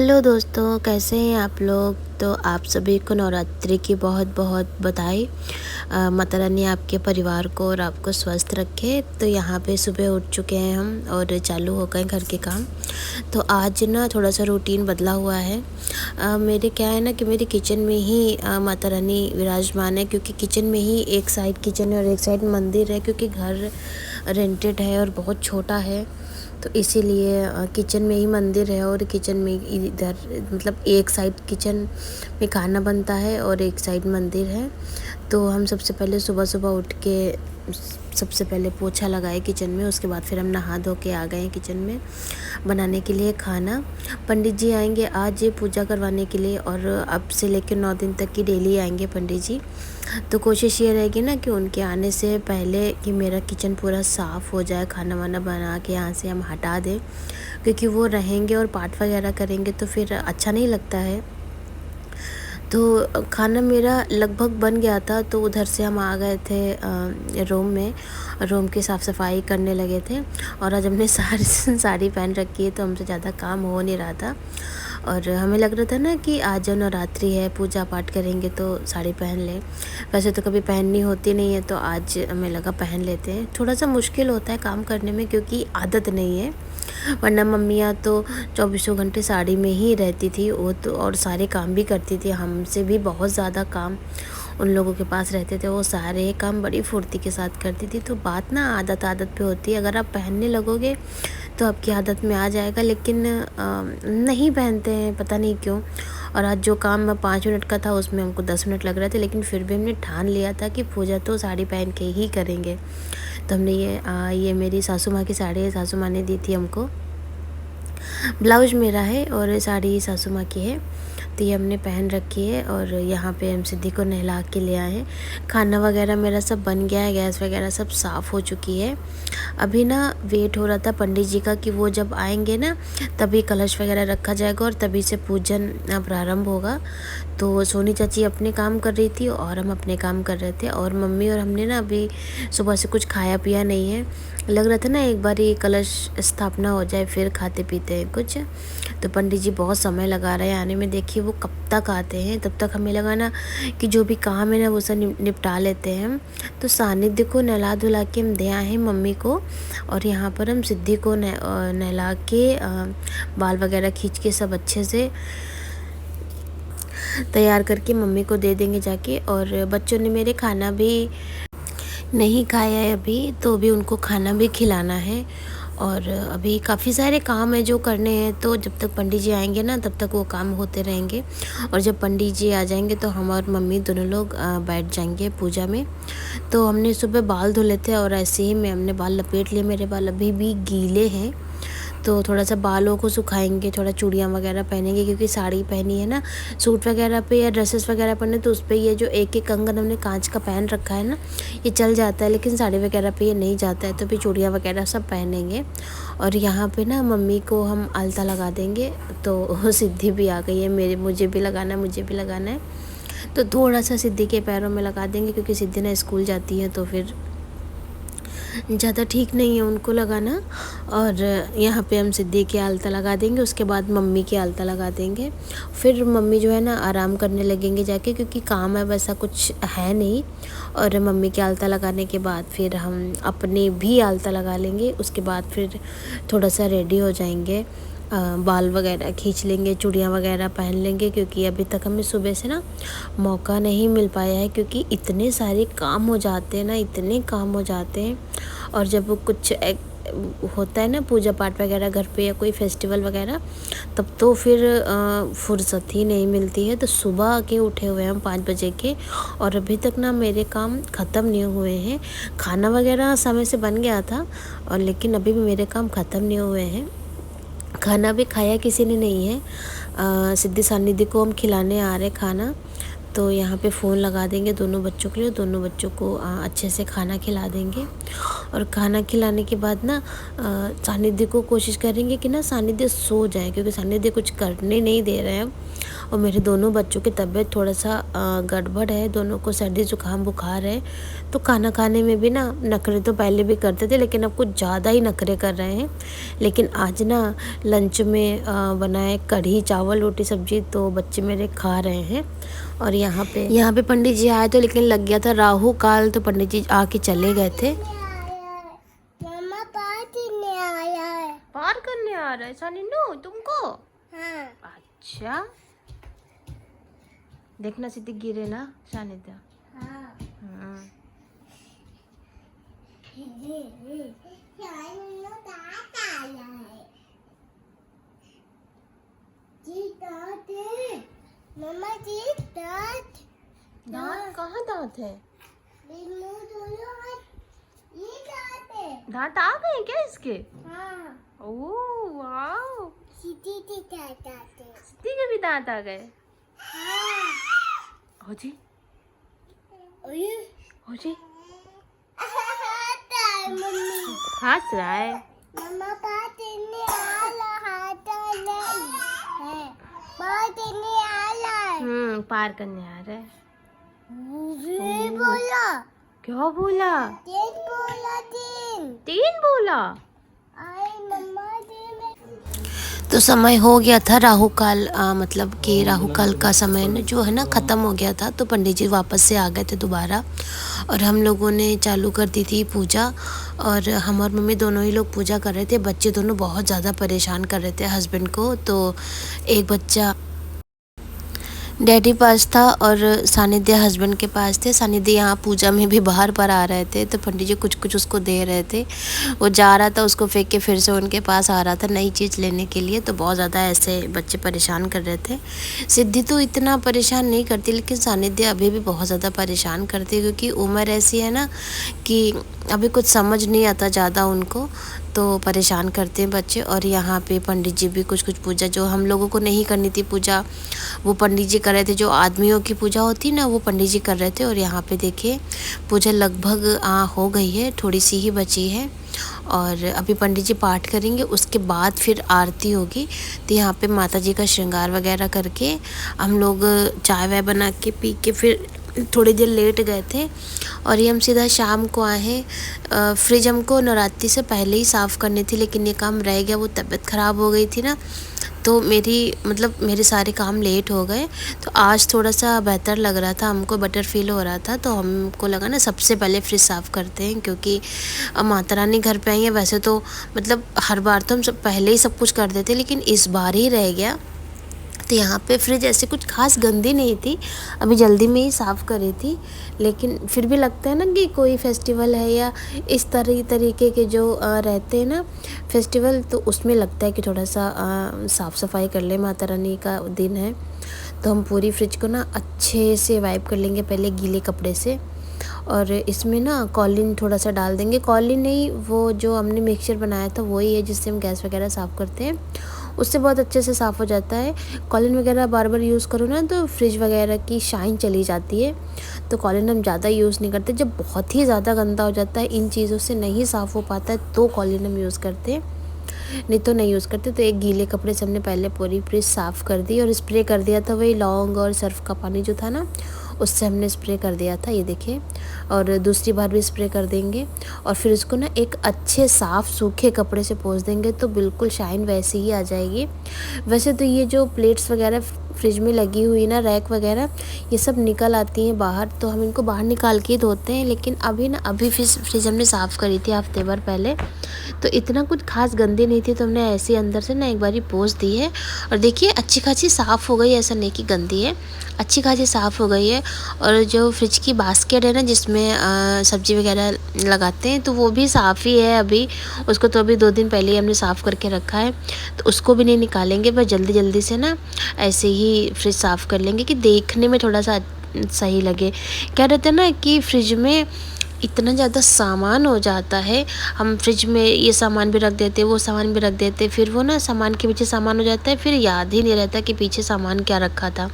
Hello दोस्तों, कैसे हैं आप लोग। तो आप सभी को नवरात्रि की बहुत बहुत बधाई। माता रानी आपके परिवार को और आपको स्वस्थ रखे। तो यहाँ पे सुबह उठ चुके हैं हम और चालू हो गए घर के काम। तो आज ना थोड़ा सा रूटीन बदला हुआ है। मेरे क्या है ना कि मेरे किचन में ही माता रानी विराजमान है, क्योंकि किचन में ही एक साइड किचन है और एक साइड मंदिर है, क्योंकि घर रेंटेड है और बहुत छोटा है। तो इसीलिए किचन में ही मंदिर है और किचन में इधर मतलब एक साइड किचन में खाना बनता है और एक साइड मंदिर है। तो हम सबसे पहले सुबह सुबह उठ के सबसे पहले पोछा लगाए किचन में, उसके बाद फिर हम नहा धो के आ गए किचन में बनाने के लिए खाना। पंडित जी आएंगे आज पूजा करवाने के लिए, और अब से लेकर 9 दिन तक की डेली आएंगे पंडित जी। तो कोशिश ये रहेगी ना कि उनके आने से पहले कि मेरा किचन पूरा साफ़ हो जाए, खाना वाना बना के यहाँ से हम हटा दें, क्योंकि वो रहेंगे और पाठ वगैरह करेंगे तो फिर अच्छा नहीं लगता है। तो खाना मेरा लगभग बन गया था, तो उधर से हम आ गए थे रूम में, रूम की साफ़ सफाई करने लगे थे। और आज हमने साड़ी पहन रखी है, तो हमसे ज़्यादा काम हो नहीं रहा था। और हमें लग रहा था ना कि आज नवरात्रि है, पूजा पाठ करेंगे तो साड़ी पहन लें। वैसे तो कभी पहननी होती नहीं है, तो आज हमें लगा पहन लेते हैं। थोड़ा सा मुश्किल होता है काम करने में, क्योंकि आदत नहीं है, वरना मम्मियाँ तो 24 घंटे साड़ी में ही रहती थी वो तो, और सारे काम भी करती थी, हमसे भी बहुत ज़्यादा काम उन लोगों के पास रहते थे। वो सारे काम बड़ी फुर्ती के साथ करती थी। तो बात ना आदत पे होती है। अगर आप पहनने लगोगे तो आपकी आदत में आ जाएगा, लेकिन नहीं पहनते हैं, पता नहीं क्यों। और आज जो काम 5 मिनट का था उसमें हमको 10 मिनट लग रहे थे, लेकिन फिर भी हमने ठान लिया था कि पूजा तो साड़ी पहन के ही करेंगे। तो हमने ये मेरी सासू माँ की साड़ी है, सासू माँ ने दी थी हमको। ब्लाउज मेरा है और साड़ी सासू माँ की है। तो ये हमने पहन रखी है, और यहाँ पे हम सिद्धि को नहला के ले आए हैं। खाना वगैरह मेरा सब बन गया है, गैस वगैरह सब साफ़ हो चुकी है। अभी ना वेट हो रहा था पंडित जी का कि वो जब आएंगे ना तभी कलश वगैरह रखा जाएगा और तभी से पूजन प्रारंभ होगा। तो सोनी चाची अपने काम कर रही थी और हम अपने काम कर रहे थे, और मम्मी और हमने ना अभी सुबह से कुछ खाया पिया नहीं है। लग रहा था ना एक बार ये कलश स्थापना हो जाए फिर खाते पीते हैं कुछ। तो पंडित जी बहुत समय लगा रहे हैं आने में, देखिए वो कब तक आते हैं। तब तक हमें लगा ना कि जो भी काम है ना वो सब निपटा लेते हैं हम। तो सानिध्य को नहला धुला के हम दे आए हैं मम्मी को, और यहाँ पर हम सिद्धि को नहला के बाल वगैरह खींच के सब अच्छे से तैयार करके मम्मी को दे देंगे जाके। और बच्चों ने मेरे खाना भी नहीं खाया है अभी, तो अभी उनको खाना भी खिलाना है। और अभी काफ़ी सारे काम है जो करने हैं, तो जब तक पंडित जी आएंगे ना तब तक वो काम होते रहेंगे। और जब पंडित जी आ जाएंगे तो हम और मम्मी दोनों लोग बैठ जाएंगे पूजा में। तो हमने सुबह बाल धुले थे और ऐसे ही हमने बाल लपेट लिए, मेरे बाल अभी भी गीले हैं। तो थोड़ा सा बालों को सुखाएंगे, थोड़ा चूड़ियाँ वगैरह पहनेंगे, क्योंकि साड़ी पहनी है ना। सूट वगैरह पे या ड्रेसेस वगैरह पहने तो उस पर ये जो एक एक कंगन हमने कांच का पहन रखा है ना, ये चल जाता है, लेकिन साड़ी वगैरह पे ये नहीं जाता है। तो भी चूड़ियाँ वगैरह सब पहनेंगे। और यहाँ पे ना मम्मी को हम आलता लगा देंगे। तो सिद्धि भी आ गई है, मुझे भी लगाना है, मुझे भी लगाना है। तो थोड़ा सा सिद्धि के पैरों में लगा देंगे, क्योंकि सिद्धि ना स्कूल जाती है तो फिर ज़्यादा ठीक नहीं है उनको लगाना। और यहाँ पे हम सिद्धि की आलता लगा देंगे, उसके बाद मम्मी की आलता लगा देंगे। फिर मम्मी जो है ना आराम करने लगेंगे जाके, क्योंकि काम है वैसा कुछ है नहीं। और मम्मी की आलता लगाने के बाद फिर हम अपने भी आलता लगा लेंगे। उसके बाद फिर थोड़ा सा रेडी हो जाएंगे, बाल वगैरह खींच लेंगे, चूड़ियाँ वगैरह पहन लेंगे, क्योंकि अभी तक हमें सुबह से ना मौका नहीं मिल पाया है, क्योंकि इतने सारे काम हो जाते हैं ना, इतने काम हो जाते हैं। और जब वो कुछ होता है ना पूजा पाठ वगैरह घर पे या कोई फेस्टिवल वगैरह, तब तो फिर फुर्सत ही नहीं मिलती है। तो सुबह के उठे हुए हम 5 बजे के, और अभी तक ना मेरे काम ख़त्म नहीं हुए हैं। खाना वगैरह समय से बन गया था, और लेकिन अभी भी मेरे काम ख़त्म नहीं हुए हैं। खाना भी खाया किसी ने नहीं है। सिद्धि सानिध्य को हम खिलाने आ रहे खाना। तो यहाँ पे फ़ोन लगा देंगे दोनों बच्चों के लिए, दोनों बच्चों को अच्छे से खाना खिला देंगे। और खाना खिलाने के बाद ना सानिध्य को कोशिश करेंगे कि ना सानिध्य सो जाए, क्योंकि सानिध्य कुछ करने नहीं दे रहे हैं। और मेरे दोनों बच्चों की तबीयत थोड़ा सा गड़बड़ है, दोनों को सर्दी जुकाम बुखार है। तो खाना खाने में भी ना नखरे तो पहले भी करते थे, लेकिन अब कुछ ज़्यादा ही नखरे कर रहे हैं। लेकिन आज ना लंच में बनाए कढ़ी चावल रोटी सब्जी, तो बच्चे मेरे खा रहे हैं। और यहाँ पे पंडित जी आए तो, लेकिन लग गया था राहु काल, तो पंडित जी आके चले गए थे। पार करने आ रहा है सानिन्नू तुमको? हाँ। अच्छा, देखना सिद्धि गिरे ना सानिध्या। हाँ। दांत कहाँ दांत है? दांत आ गए क्या इसके? हाँ। ओह वाह, सिद्धि के भी दांत आ गए। हाँ। हो जी, हो जी, हंस रहा है। मम्मा पार करने आ रहा है। बोला क्या बोला? तीन बोला। तो समय हो गया था राहु काल, मतलब कि राहु काल का समय जो है ना ख़त्म हो गया था। तो पंडित जी वापस से आ गए थे दोबारा, और हम लोगों ने चालू कर दी थी पूजा। और हम और मम्मी दोनों ही लोग पूजा कर रहे थे। बच्चे दोनों बहुत ज़्यादा परेशान कर रहे थे हस्बैंड को। तो एक बच्चा डैडी पास था और सानिध्य हस्बैंड के पास थे। सानिध्य यहाँ पूजा में भी बाहर पर आ रहे थे, तो पंडित जी कुछ कुछ उसको दे रहे थे। वो जा रहा था, उसको फेंक के फिर से उनके पास आ रहा था नई चीज़ लेने के लिए। तो बहुत ज़्यादा ऐसे बच्चे परेशान कर रहे थे। सिद्धि तो इतना परेशान नहीं करती, लेकिन सानिध्य अभी भी बहुत ज़्यादा परेशान करती है, क्योंकि उम्र ऐसी है ना कि अभी कुछ समझ नहीं आता ज़्यादा उनको, तो परेशान करते हैं बच्चे। और यहाँ पे पंडित जी भी कुछ कुछ पूजा, जो हम लोगों को नहीं करनी थी पूजा, वो पंडित जी कर रहे थे। जो आदमियों की पूजा होती ना, वो पंडित जी कर रहे थे। और यहाँ पे देखिए पूजा लगभग हो गई है, थोड़ी सी ही बची है। और अभी पंडित जी पाठ करेंगे, उसके बाद फिर आरती होगी। तो यहाँ पे माता जी का श्रृंगार वगैरह करके हम लोग चाय वाय बना के पी के फिर थोड़ी देर लेट गए थे। और ये हम सीधा शाम को आए हैं। फ्रिज हमको नवरात्रि से पहले ही साफ़ करनी थी, लेकिन ये काम रह गया। वो तबीयत ख़राब हो गई थी ना, तो मेरे सारे काम लेट हो गए। तो आज थोड़ा सा बेहतर लग रहा था, हमको बेटर फील हो रहा था। तो हमको लगा ना सबसे पहले फ्रिज साफ़ करते हैं, क्योंकि माता रानी घर पे आई है। वैसे तो मतलब हर बार तो हम सब पहले ही सब कुछ कर देते, लेकिन इस बार ही रह गया। तो यहाँ पे फ्रिज ऐसे कुछ खास गंदी नहीं थी, अभी जल्दी में ही साफ़ करी थी। लेकिन फिर भी लगता है ना कि कोई फेस्टिवल है या इस तरीके के जो रहते हैं ना फेस्टिवल, तो उसमें लगता है कि थोड़ा सा साफ़ सफाई कर ले, माता रानी का दिन है। तो हम पूरी फ्रिज को ना अच्छे से वाइप कर लेंगे पहले गीले कपड़े से। और इसमें ना कॉलिन थोड़ा सा डाल देंगे। कॉलिन नहीं, वो जो हमने मिक्सचर बनाया था वही है, जिससे हम गैस वगैरह साफ़ करते हैं, उससे बहुत अच्छे से साफ़ हो जाता है। कॉलिन वगैरह बार बार यूज़ करो ना तो फ्रिज वगैरह की शाइन चली जाती है। तो कॉलिन हम ज़्यादा यूज़ नहीं करते। जब बहुत ही ज़्यादा गंदा हो जाता है, इन चीज़ों से नहीं साफ़ हो पाता है, तो कॉलिन हम यूज़ करते हैं, नहीं तो नहीं यूज़ करते। तो एक गीले कपड़े से हमने पहले पूरी फ्रिज साफ़ कर दी और स्प्रे कर दिया था। वही लौंग और सर्फ का पानी जो था ना, उससे हमने स्प्रे कर दिया था, ये देखिए। और दूसरी बार भी स्प्रे कर देंगे और फिर इसको ना एक अच्छे साफ़ सूखे कपड़े से पोंछ देंगे, तो बिल्कुल शाइन वैसी ही आ जाएगी। वैसे तो ये जो प्लेट्स वगैरह फ्रिज में लगी हुई ना, रैक वगैरह, ये सब निकल आती हैं बाहर, तो हम इनको बाहर निकाल के धोते हैं। लेकिन अभी फ्रिज हमने साफ़ करी थी हफ्ते भर पहले, तो इतना कुछ खास गंदी नहीं थी, तो हमने ऐसे अंदर से ना एक बार ही पोंछ दी है। और देखिए अच्छी खासी साफ़ हो गई, ऐसा नहीं कि गंदी है, अच्छी खासी साफ़ हो गई है। और जो फ्रिज की बास्केट है ना, जिसमें सब्ज़ी वगैरह लगाते हैं, तो वो भी साफ़ ही है अभी। उसको तो अभी 2 दिन पहले ही हमने साफ़ करके रखा है, तो उसको भी नहीं निकालेंगे, बस जल्दी जल्दी से ना ऐसे ही फ्रिज साफ़ कर लेंगे कि देखने में थोड़ा सा सही लगे। क्या रहता है ना कि फ्रिज में इतना ज़्यादा सामान हो जाता है, हम फ्रिज में ये सामान भी रख देते, वो सामान भी रख देते, फिर वो ना सामान के पीछे सामान हो जाता है, फिर याद ही नहीं रहता कि पीछे सामान क्या रखा था।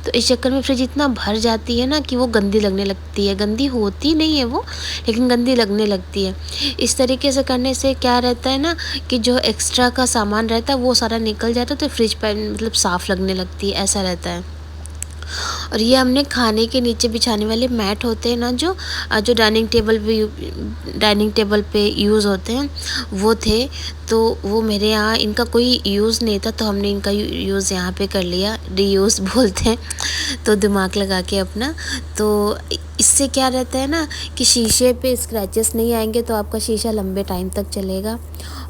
तो इस चक्कर में फ्रिज इतना भर जाती है ना कि वो गंदी लगने लगती है। गंदी होती नहीं है वो, लेकिन गंदी लगने लगती है। इस तरीके से करने से क्या रहता है ना कि जो एक्स्ट्रा का सामान रहता है वो सारा निकल जाता है, तो फ्रिज पर मतलब साफ़ लगने लगती है, ऐसा रहता है। और ये हमने खाने के नीचे बिछाने वाले मैट होते हैं ना, जो डाइनिंग टेबल पे यूज़ होते हैं, वो थे। तो वो मेरे यहाँ इनका कोई यूज़ नहीं था, तो हमने इनका यूज़ यहाँ पे कर लिया, रीयूज़ बोलते हैं। तो दिमाग लगा के अपना, तो इससे क्या रहता है ना कि शीशे पे स्क्रैचेस नहीं आएंगे, तो आपका शीशा लंबे टाइम तक चलेगा।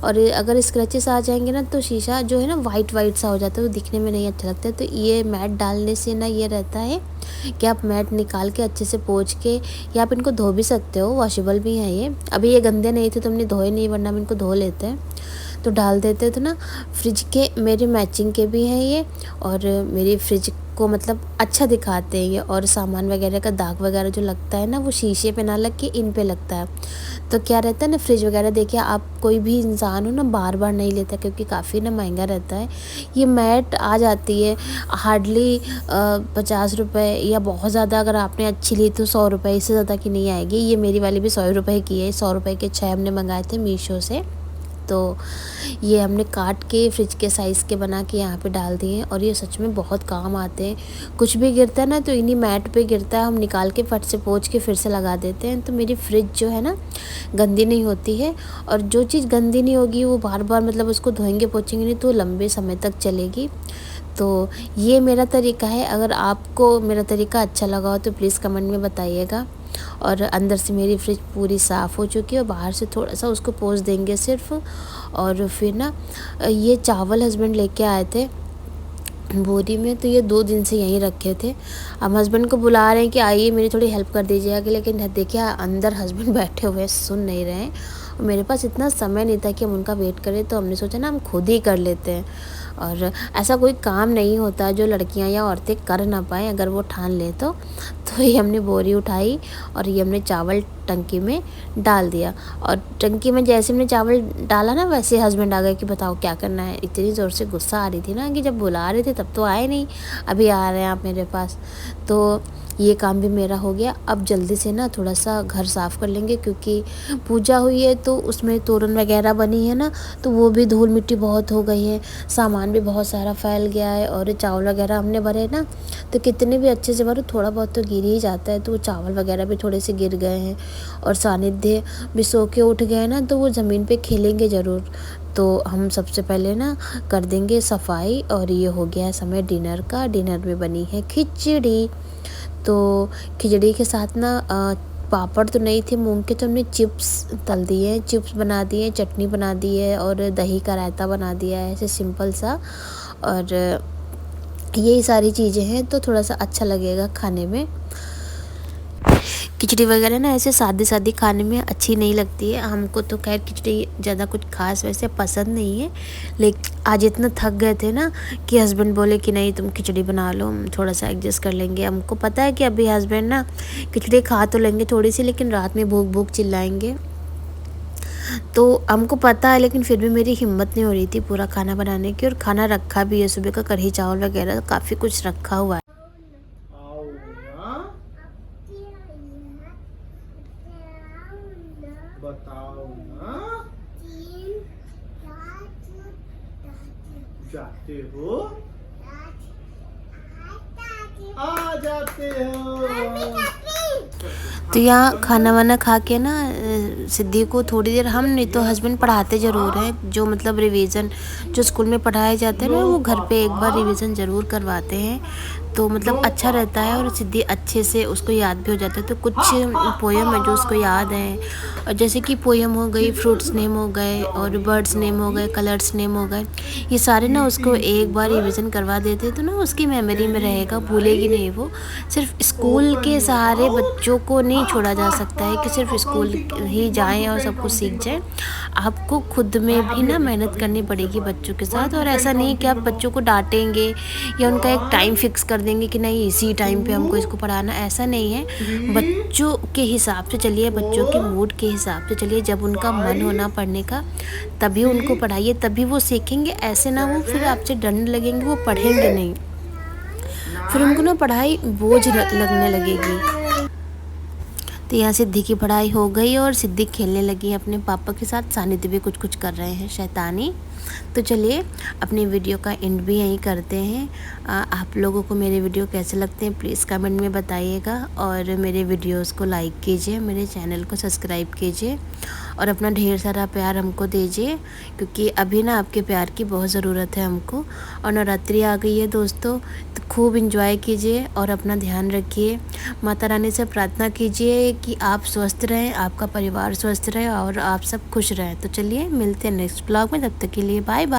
और अगर स्क्रैचेस आ जाएंगे ना तो शीशा जो है ना वाइट वाइट सा हो जाता है, तो दिखने में नहीं अच्छा लगता है। तो ये मैट डालने से ना ये रहता है कि आप मैट निकाल के अच्छे से पोंछ के, या आप इनको धो भी सकते हो, वॉशेबल भी हैं ये। अभी ये गंदे नहीं थे तो हमने धोए नहीं, वरना हम इनको धो लेते हैं। तो डाल देते थे ना फ्रिज के, मेरे मैचिंग के भी हैं ये, और मेरी फ्रिज को मतलब अच्छा दिखाते हैं ये। और सामान वगैरह का दाग वगैरह जो लगता है ना, वो शीशे पे ना लग के इन पे लगता है। तो क्या रहता है ना, फ्रिज वगैरह देखिए आप, कोई भी इंसान हो ना बार बार नहीं लेता, क्योंकि काफ़ी ना महंगा रहता है। ये मैट आ जाती है हार्डली 50 रुपये, या बहुत ज़्यादा अगर आपने अच्छी ली तो 100 रुपये, इससे ज़्यादा की नहीं आएगी। ये मेरी वाली भी 100 रुपये की है, 100 रुपये के 6 हमने मंगाए थे मीशो से। तो ये हमने काट के फ्रिज के साइज़ के बना के यहाँ पे डाल दिए, और ये सच में बहुत काम आते हैं। कुछ भी गिरता है ना तो इन्हीं मैट पे गिरता है, हम निकाल के फट से पोंछ के फिर से लगा देते हैं। तो मेरी फ्रिज जो है ना गंदी नहीं होती है, और जो चीज़ गंदी नहीं होगी वो बार बार मतलब उसको धोएंगे पोंछेंगे नहीं तो लंबे समय तक चलेगी। तो ये मेरा तरीका है। अगर आपको मेरा तरीका अच्छा लगा हो तो प्लीज़ कमेंट में बताइएगा। और अंदर से मेरी फ्रिज पूरी साफ़ हो चुकी है, और बाहर से थोड़ा सा उसको पोंछ देंगे सिर्फ। और फिर ना ये चावल हस्बैंड लेके आए थे बोरी में, तो ये 2 दिन से यहीं रखे थे। हम हस्बैंड को बुला रहे हैं कि आइए मेरी थोड़ी हेल्प कर दीजिएगा, लेकिन देखिए अंदर हस्बैंड बैठे हुए सुन नहीं रहे हैं। और मेरे पास इतना समय नहीं था कि हम उनका वेट करें, तो हमने सोचा ना हम खुद ही कर लेते हैं। और ऐसा कोई काम नहीं होता जो लड़कियां या औरतें कर ना पाएँ, अगर वो ठान ले तो ये हमने बोरी उठाई और ये हमने चावल टंकी में डाल दिया। और टंकी में जैसे हमने चावल डाला ना, वैसे हस्बैंड आ गए कि बताओ क्या करना है। इतनी ज़ोर से गुस्सा आ रही थी ना कि जब बुला रहे थे तब तो आए नहीं, अभी आ रहे हैं आप मेरे पास। तो ये काम भी मेरा हो गया। अब जल्दी से ना थोड़ा सा घर साफ़ कर लेंगे, क्योंकि पूजा हुई है तो उसमें तोरण वगैरह बनी है ना, तो वो भी धूल मिट्टी बहुत हो गई है, सामान भी बहुत सारा फैल गया है। और चावल वगैरह हमने भरे ना, तो कितने भी अच्छे से भरो थोड़ा बहुत तो गिर ही जाता है, तो वो चावल वगैरह भी थोड़े से गिर गए हैं। और सानिध्य भी सो के उठ गए ना, तो वो ज़मीन पे खेलेंगे ज़रूर। तो हम सबसे पहले ना कर देंगे सफाई। और ये हो गया है समय डिनर का। डिनर में बनी है खिचड़ी। तो खिचड़ी के साथ ना पापड़ तो नहीं थे मूंग के, तो हमने चिप्स तल दिए, चिप्स बना दिए, चटनी बना दी है, और दही का रायता बना दिया है, ऐसे सिंपल सा। और यही सारी चीज़ें हैं, तो थोड़ा सा अच्छा लगेगा खाने में। खिचड़ी वगैरह ना ऐसे सादी सादी खाने में अच्छी नहीं लगती है। हमको तो खैर खिचड़ी ज़्यादा कुछ खास वैसे पसंद नहीं है, लेकिन आज इतना थक गए थे ना कि हस्बैंड बोले कि नहीं तुम खिचड़ी बना लो, हम थोड़ा सा एडजस्ट कर लेंगे। हमको पता है कि अभी हस्बैंड ना खिचड़ी खा तो लेंगे थोड़ी सी, लेकिन रात में भूख भूख चिल्लाएंगे, तो हमको पता है। लेकिन फिर भी मेरी हिम्मत नहीं हो रही थी पूरा खाना बनाने की। और खाना रखा भी है, सुबह का कढ़ी चावल वगैरह काफ़ी कुछ रखा हुआ है। बताओ ना, जाते हो, आ जाते हो। तो यहाँ खाना वाना खा के ना सिद्धि को थोड़ी देर, हम नहीं तो हस्बैंड पढ़ाते ज़रूर हैं, जो मतलब रिवीजन जो स्कूल में पढ़ाए जाते हैं ना, वो घर पे एक बार रिवीजन ज़रूर करवाते हैं, तो मतलब अच्छा रहता है। और सिद्धि अच्छे से उसको याद भी हो जाता है। तो कुछ पोयम है जो उसको याद है, और जैसे कि पोयम हो गई, फ्रूट्स नेम हो गए, और बर्ड्स नेम हो गए, कलर्स नेम हो गए, ये सारे ना उसको एक बार रिवीजन करवा देते तो ना उसकी मेमोरी में रहेगा, भूलेगी नहीं वो। सिर्फ स्कूल के सहारे बच्चों को नहीं छोड़ा जा सकता है कि सिर्फ स्कूल ही जाएं और सब कुछ सीख जाएं। आपको खुद में भी ना मेहनत करनी पड़ेगी बच्चों के साथ। और ऐसा नहीं कि आप बच्चों को डांटेंगे या उनका एक टाइम फिक्स कर देंगे कि नहीं इसी टाइम पे हमको इसको पढ़ाना, ऐसा नहीं है। बच्चों के हिसाब से चलिए, बच्चों के मूड के हिसाब से चलिए। जब उनका मन होना पढ़ने का तभी उनको पढ़ाइए, तभी वो सीखेंगे। ऐसे ना वो फिर आपसे डरने लगेंगे, वो पढ़ेंगे नहीं, फिर उनको ना पढ़ाई बोझ लगने लगेगी। तो यहाँ सिद्धि की पढ़ाई हो गई और सिद्धि खेलने लगी है अपने पापा के साथ। सानिध्य भी कुछ कुछ कर रहे हैं शैतानी। तो चलिए अपनी वीडियो का एंड भी यहीं करते हैं। आप लोगों को मेरे वीडियो कैसे लगते हैं प्लीज़ कमेंट में बताइएगा, और मेरे वीडियोस को लाइक कीजिए, मेरे चैनल को सब्सक्राइब कीजिए और अपना ढेर सारा प्यार हमको दीजिए, क्योंकि अभी ना आपके प्यार की बहुत ज़रूरत है हमको। और नवरात्रि आ गई है दोस्तों, तो खूब इंजॉय कीजिए और अपना ध्यान रखिए। माता रानी से प्रार्थना कीजिए कि आप स्वस्थ रहें, आपका परिवार स्वस्थ रहे और आप सब खुश रहें। तो चलिए मिलते हैं नेक्स्ट ब्लॉग में, तब तक के लिए बाय बाय।